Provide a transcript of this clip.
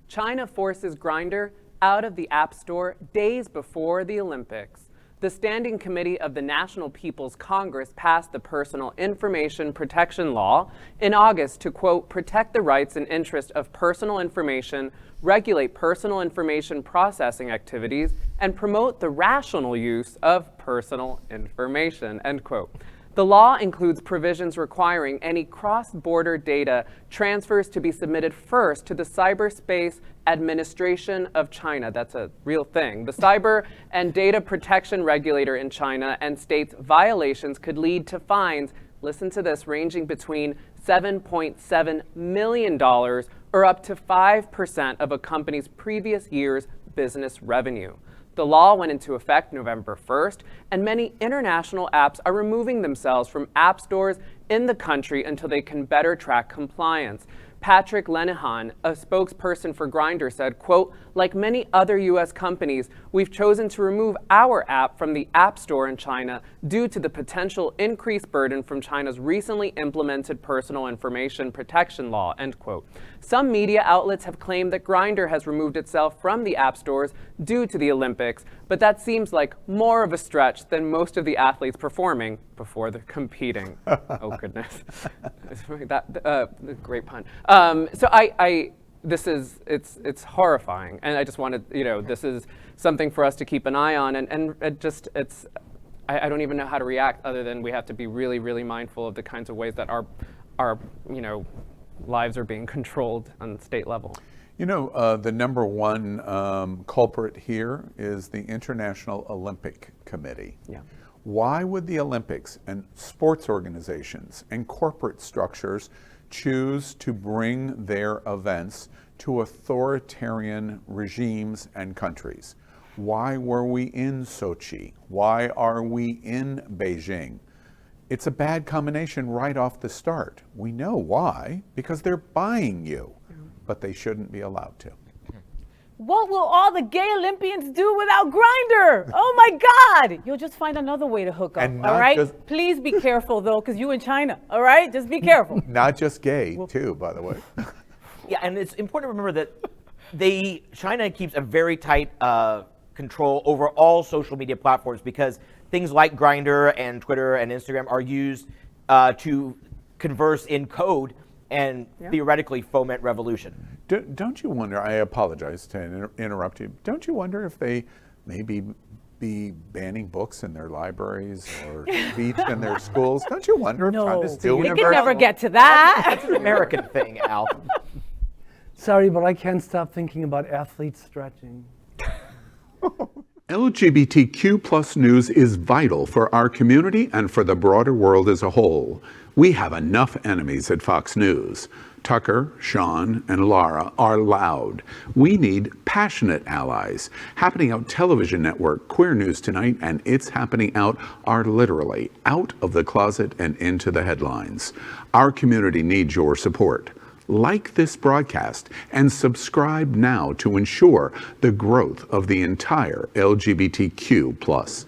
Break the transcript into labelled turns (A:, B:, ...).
A: China forces Grindr out of the App Store days before the Olympics. The Standing Committee of the National People's Congress passed the Personal Information Protection Law in August to, quote, protect the rights and interests of personal information, regulate personal information processing activities, and promote the rational use of personal information, end quote. The law includes provisions requiring any cross-border data transfers to be submitted first to the Cyberspace Administration of China. That's a real thing. The cyber and data protection regulator in China, and states violations could lead to fines, listen to this, ranging between $7.7 million or up to 5% of a company's previous year's business revenue. The law went into effect November 1st, and many international apps are removing themselves from app stores in the country until they can better track compliance. Patrick Lenihan, a spokesperson for Grindr, said, quote, like many other U.S. companies, we've chosen to remove our app from the App Store in China due to the potential increased burden from China's recently implemented personal information protection law, end quote. Some media outlets have claimed that Grindr has removed itself from the app stores due to the Olympics, but that seems like more of a stretch than most of the athletes performing before they're competing. Oh, goodness. Great pun. It's horrifying, and I just wanted, this is something for us to keep an eye on, and I don't even know how to react other than we have to be really, really mindful of the kinds of ways that our lives are being controlled on the state level.
B: The number one culprit here is the International Olympic Committee.
A: Yeah.
B: Why would the Olympics and sports organizations and corporate structures choose to bring their events to authoritarian regimes and countries? Why were we in Sochi? Why are we in Beijing? It's a bad combination right off the start. We know why, because they're buying you, but they shouldn't be allowed to.
C: What will all the gay Olympians do without Grindr? Oh my God! You'll just find another way to hook up, all right? Please be careful though, because you in China, all right? Just be careful.
B: Not just gay, too, by the way.
D: Yeah, and it's important to remember that China keeps a very tight control over all social media platforms, because things like Grindr and Twitter and Instagram are used to converse in code and theoretically foment revolution.
B: Don't you wonder, I apologize to interrupt you, don't you wonder if they maybe be banning books in their libraries or speech in their schools? Don't you wonder if China's doing it?
C: We can never get to that.
D: That's an American thing, Al.
E: Sorry, but I can't stop thinking about athletes stretching.
B: LGBTQ plus news is vital for our community and for the broader world as a whole. We have enough enemies at Fox News. Tucker, Sean, and Lara are loud. We need passionate allies. Happening Out Television Network, Queer News Tonight, and It's Happening Out are literally out of the closet and into the headlines. Our community needs your support. Like this broadcast and subscribe now to ensure the growth of the entire LGBTQ plus